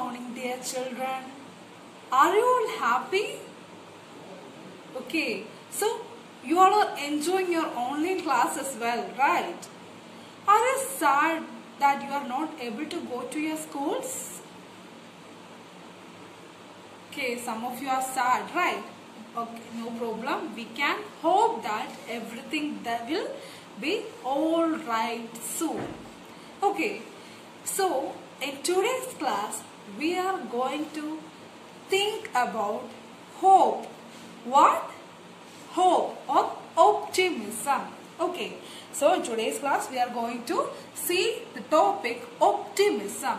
morning, dear children. Are you all happy? Okay, so you all are enjoying your online class as well, right? Are you sad that you are not able to go to your schools? Okay, some of you are sad, right? Okay, no problem. We can hope that everything that will be all right soon. Okay, so in today's class, we are going to think about hope. What? Hope or optimism. Okay, so in today's class, we are going to see the topic optimism.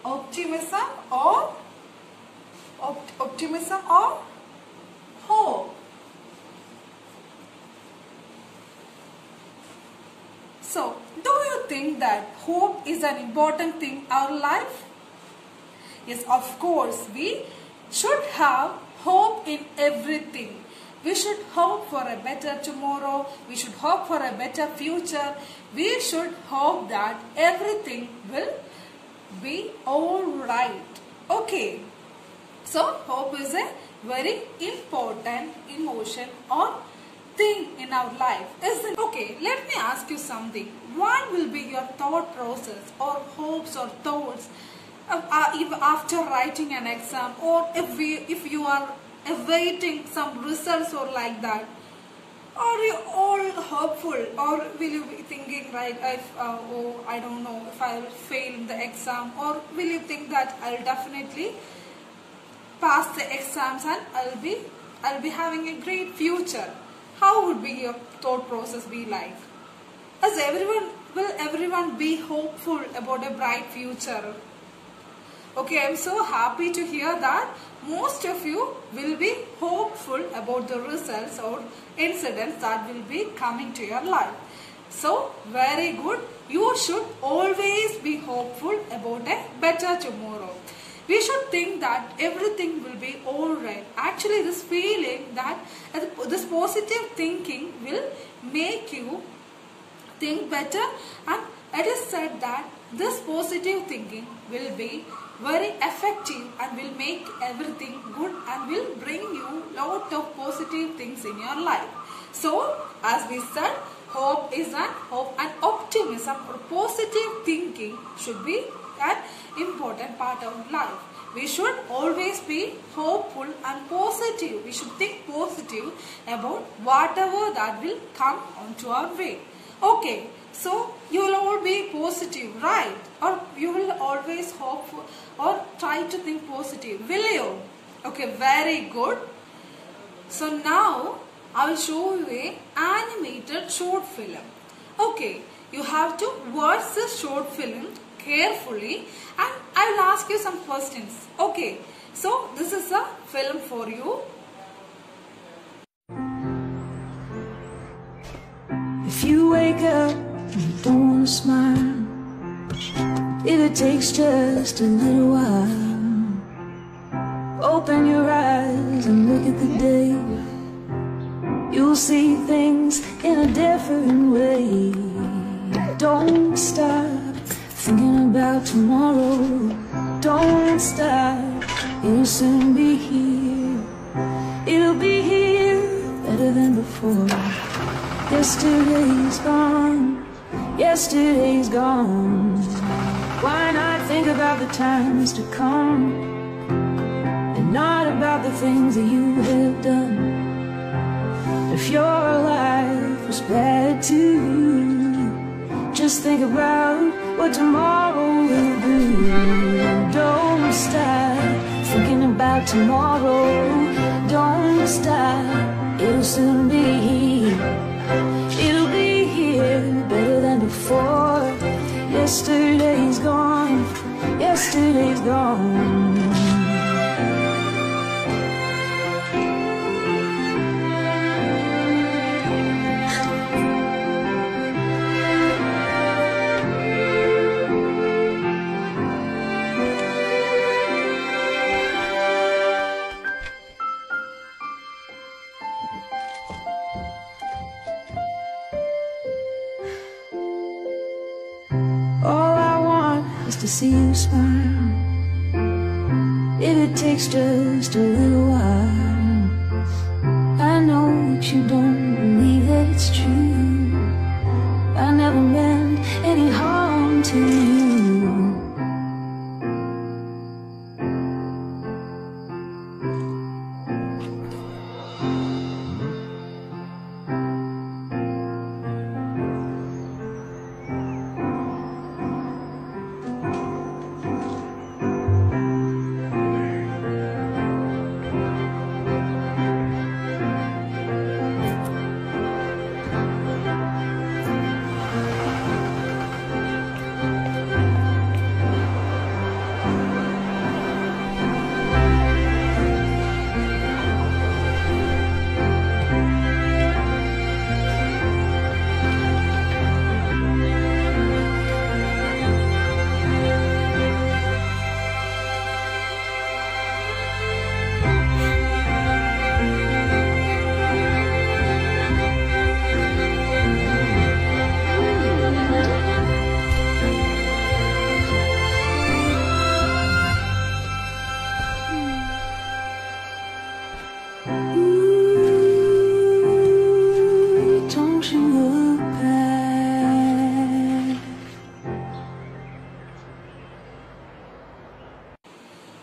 Optimism or hope. So, do you think that hope is an important thing in our life? Yes, of course, we should have hope in everything. We should hope for a better tomorrow. We should hope for a better future. We should hope that everything will be all right. Okay. So, hope is a very important emotion or thing in our life, isn't it? Okay, let me ask you something. What will be your thought process or hopes or thoughts after writing an exam, or if you are awaiting some results or like that? Are you all hopeful, or will you be thinking, right, oh, I don't know if I will fail in the exam, or will you think that I'll definitely pass the exams and I'll be having a great future? How would be your thought process be like? Will everyone be hopeful about a bright future? Okay, I'm so happy to hear that most of you will be hopeful about the results or incidents that will be coming to your life. So, very good. You should always be hopeful about a better tomorrow. We should think that everything will be alright. Actually, this feeling that this positive thinking will make you think better, and it is said that this positive thinking will be very effective and will make everything good and will bring you lot of positive things in your life. So, as we said, hope and optimism or positive thinking should be an important part of life. We should always be hopeful and positive. We should think positive about whatever that will come onto our way. Okay, so you will all be positive, right? Or you will always hope for, or try to think positive, will you? Okay, very good. So now I will show you an animated short film. Okay, you have to watch this short film carefully and I will ask you some questions. Okay, so this is a film for you. If you wake up and you don't want to smile, if it takes just a little while, open your eyes and look at the day. You'll see things in a different way. Don't stop thinking about tomorrow. Don't stop, it'll soon be here. It'll be here better than before. Yesterday's gone, yesterday's gone. Why not think about the times to come, and not about the things that you have done? If your life was bad to you, just think about what tomorrow will do. Don't stop thinking about tomorrow. Don't stop, it'll soon be here. It'll be here better than before. Yesterday's gone, yesterday's gone. just to see you smile. If it takes just a little while, I know that you don't believe that it's true. I never meant any harm to you.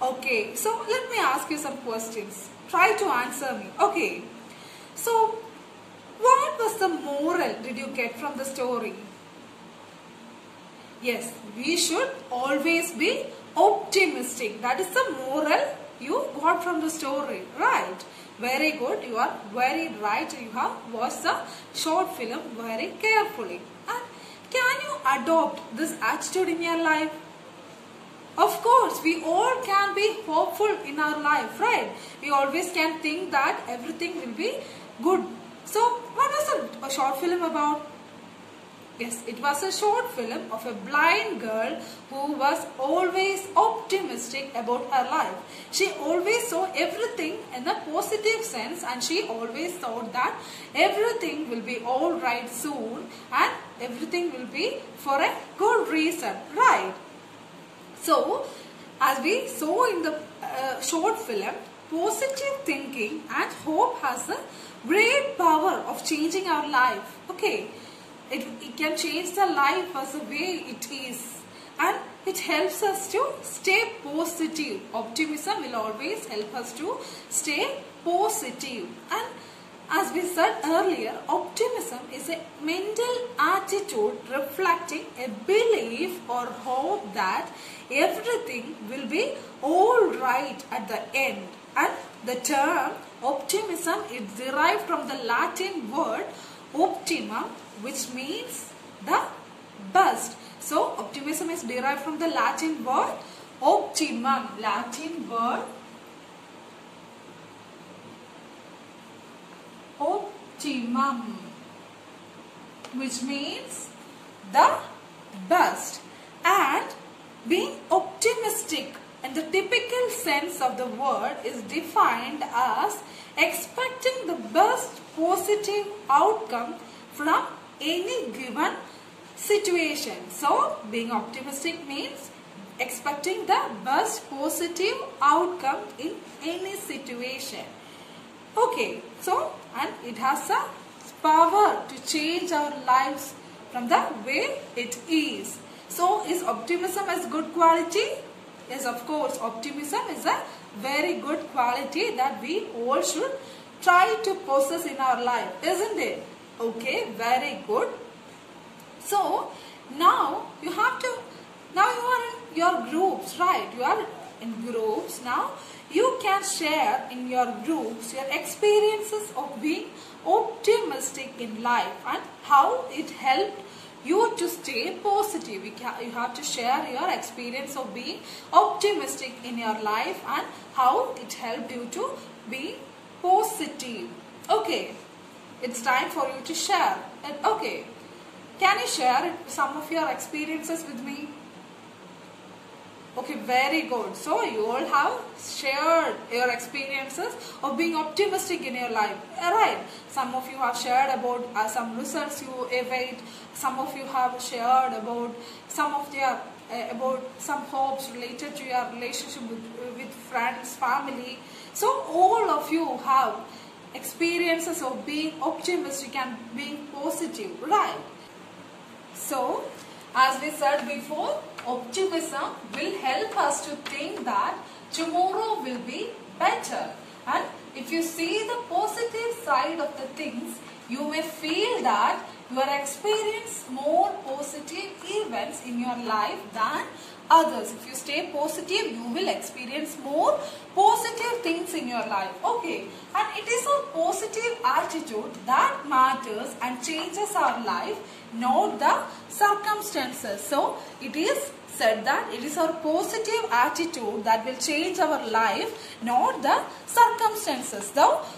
Okay, so let me ask you some questions. Try to answer me. Okay, so what was the moral did you get from the story? Yes, we should always be optimistic. That is the moral you got from the story, right? Very good. You are very right. You have watched the short film very carefully. And can you adopt this attitude in your life? Of course, we all can be hopeful in our life, right? We always can think that everything will be good. So, what was a short film about? Yes, it was a short film of a blind girl who was always optimistic about her life. She always saw everything in a positive sense, and she always thought that everything will be alright soon and everything will be for a good reason, right? So, as we saw in the short film, positive thinking and hope has a great power of changing our life. Okay, it can change the life as the way it is, and it helps us to stay positive. Optimism will always help us to stay positive. And as we said earlier, optimism is a mental attitude reflecting a belief or hope that everything will be all right at the end. And the term optimism is derived from the Latin word optimum, which means the best. So, optimism is derived from the Latin word optimum. Latin word optimum, which means the best. And being optimistic in the typical sense of the word is defined as expecting the best positive outcome from any given situation. So, being optimistic means expecting the best positive outcome in any situation. Okay, so, and it has a power to change our lives from the way it is. So, is optimism a good quality? Yes, of course, optimism is a very good quality that we all should try to possess in our life, isn't it? Okay, very good. So, now you have to, now you are in your groups, right? You are in groups. Now, you can share in your groups your experiences of being optimistic in life and how it helped you to stay positive. You have to share your experience of being optimistic in your life and how it helped you to be positive. Okay, it's time for you to share. Okay, can you share some of your experiences with me? Okay, very good. So, you all have shared your experiences of being optimistic in your life. Alright, some of you have shared about some results you await. Some of you have shared about some of their about some hopes related to your relationship with friends, family. So all of you have experiences of being optimistic and being positive, right? So, as we said before, optimism will help us to think that tomorrow will be better. And if you see the positive side of the things, you may feel that you are experiencing more positive events in your life than others. If you stay positive, you will experience more positive things in your life. Okay, and it is a positive attitude that matters and changes our life, not the circumstances. So it is said that it is our positive attitude that will change our life, not the circumstances.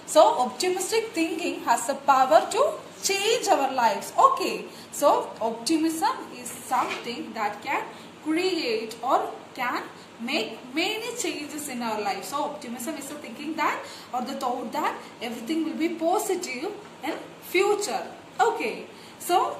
So optimistic thinking has the power to change our lives. Okay, so optimism is something that can create or can make many changes in our life. So optimism is the thinking that, or the thought that everything will be positive in future. Okay, so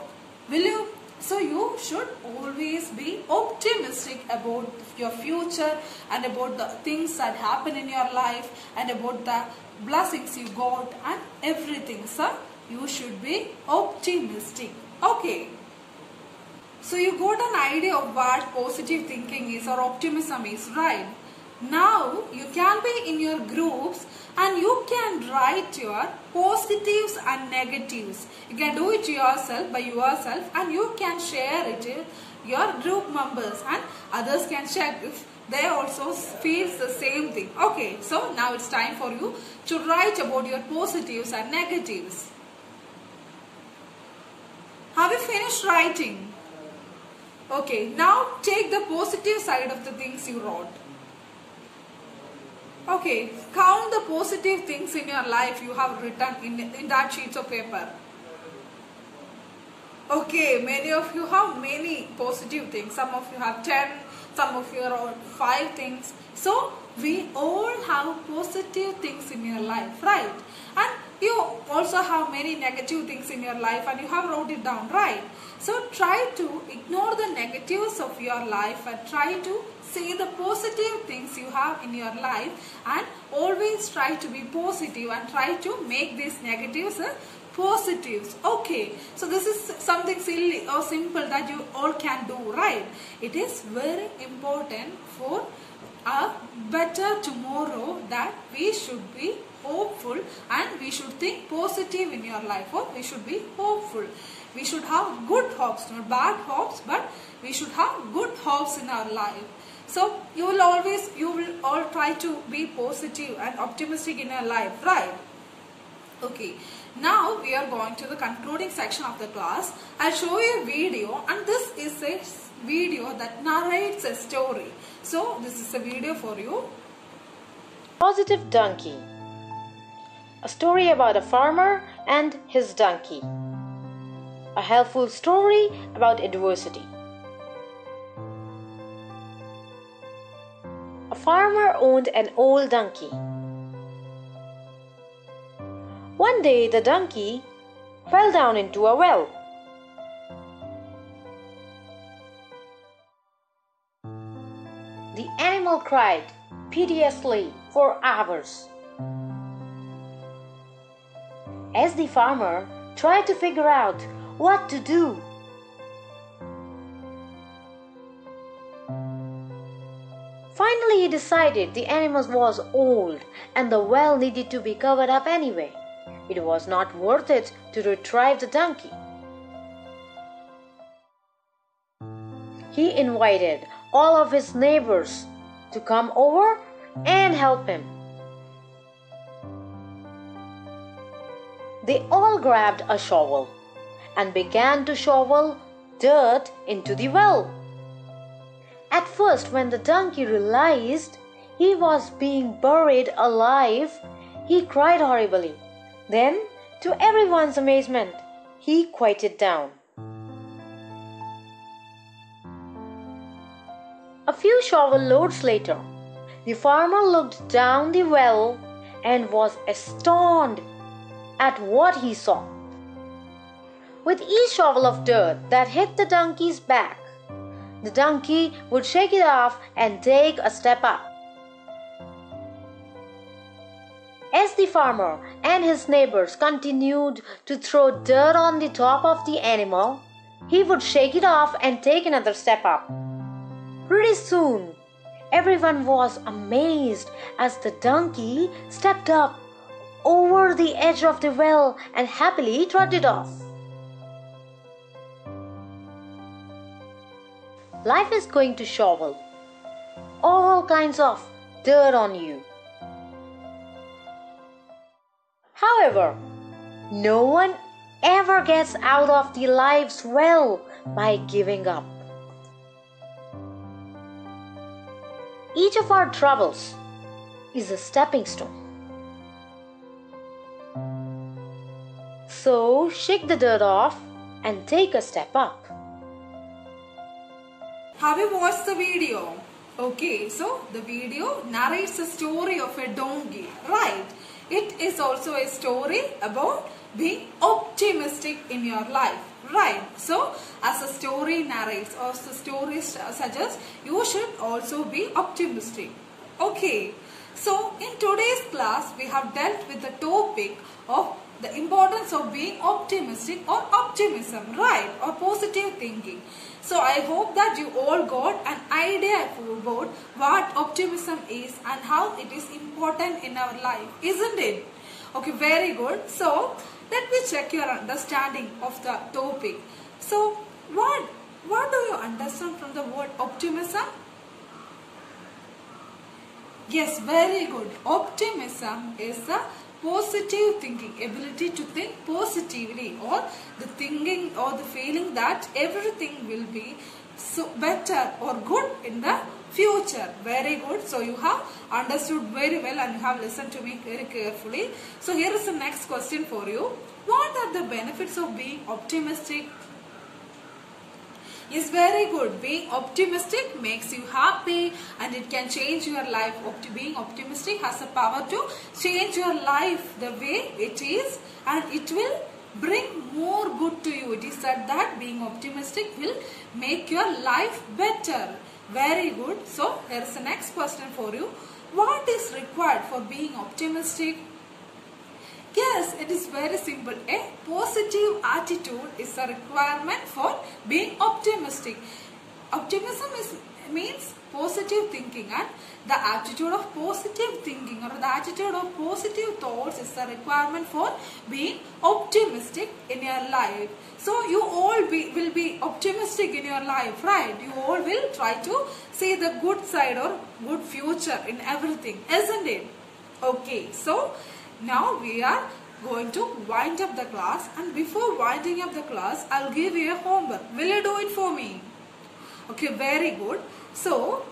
you should always be optimistic about your future and about the things that happen in your life and about the blessings you got and everything. So you should be optimistic. Okay. So you got an idea of what positive thinking is or optimism is, right? Now you can be in your groups and you can write your positives and negatives. You can do it yourself by yourself and you can share it with your group members and others can check if they also feel the same thing. Okay, so now it's time for you to write about your positives and negatives. Have you finished writing? Okay, now take the positive side of the things you wrote. Okay, count the positive things in your life you have written in that sheets of paper. Okay, many of you have many positive things. Some of you have 10, some of you have 5 things. So, we all have positive things in your life, right? And you also have many negative things in your life and you have wrote it down, right? So, try to ignore the negatives of your life and try to see the positive things you have in your life and always try to be positive and try to make these negatives positives. Okay, so this is something silly or simple that you all can do, right? It is very important for a better tomorrow that we should be hopeful and we should think positive in your life, or we should be hopeful. We should have good hopes, not bad hopes, but we should have good hopes in our life. So you will all try to be positive and optimistic in your life, right? Okay, now we are going to the concluding section of the class. I'll show you a video, and this is a video that narrates a story. So this is a video for you. Positive Donkey. A story about a farmer and his donkey. A helpful story about adversity. A farmer owned an old donkey. One day the donkey fell down into a well. The animal cried piteously for hours. As the farmer tried to figure out what to do, finally he decided the animal was old and the well needed to be covered up anyway. It was not worth it to retrieve the donkey. He invited all of his neighbors to come over and help him. They all grabbed a shovel and began to shovel dirt into the well. At first, when the donkey realized he was being buried alive, he cried horribly. Then, to everyone's amazement, he quieted down. A few shovel loads later, the farmer looked down the well and was astounded at what he saw. With each shovel of dirt that hit the donkey's back, the donkey would shake it off and take a step up. As the farmer and his neighbors continued to throw dirt on the top of the animal, he would shake it off and take another step up. Pretty soon, everyone was amazed as the donkey stepped up over the edge of the well and happily trotted off. Life is going to shovel all kinds of dirt on you. However, no one ever gets out of the life's well by giving up. Each of our troubles is a stepping stone. So shake the dirt off and take a step up. Have you watched the video? Okay, so the video narrates a story of a donkey, right? It is also a story about being optimistic in your life, right? So, as a story narrates or the story suggests, you should also be optimistic. Okay, so in today's class, we have dealt with the topic of the importance of being optimistic or optimism, right? Or positive thinking. So I hope that you all got an idea about what optimism is and how it is important in our life, isn't it? Okay, very good. So let me check your understanding of the topic. So what do you understand from the word optimism? Yes, very good. Optimism is the positive thinking, ability to think positively, or the thinking or the feeling that everything will be so better or good in the future. Very good. So you have understood very well and you have listened to me very carefully. So here is the next question for you. What are the benefits of being optimistic? Is very good. Being optimistic makes you happy and it can change your life. Being optimistic has the power to change your life the way it is, and it will bring more good to you. It is said that being optimistic will make your life better. Very good. So here is the next question for you. What is required for being optimistic? Yes, it is very simple. A positive attitude is a requirement for being optimistic. Optimism means positive thinking, and the attitude of positive thinking or the attitude of positive thoughts is a requirement for being optimistic in your life. So you all will be optimistic in your life, right? You all will try to see the good side or good future in everything, isn't it? Okay, so now we are going to wind up the class, and before winding up the class, I'll give you a homework. Will you do it for me? Okay, very good. So,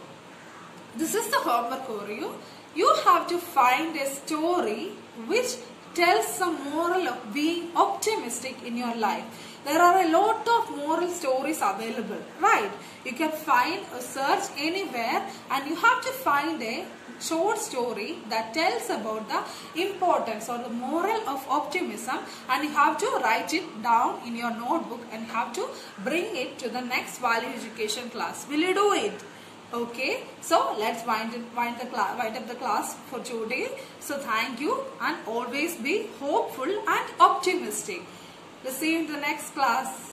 this is the homework for you. You have to find a story which tells the moral of being optimistic in your life. There are a lot of moral stories available, right? You can find a search anywhere and you have to find a short story that tells about the importance or the moral of optimism, and you have to write it down in your notebook and you have to bring it to the next value education class. Will you do it? Okay, so let's wind up the class for today. So thank you, and always be hopeful and optimistic. We'll see you in the next class.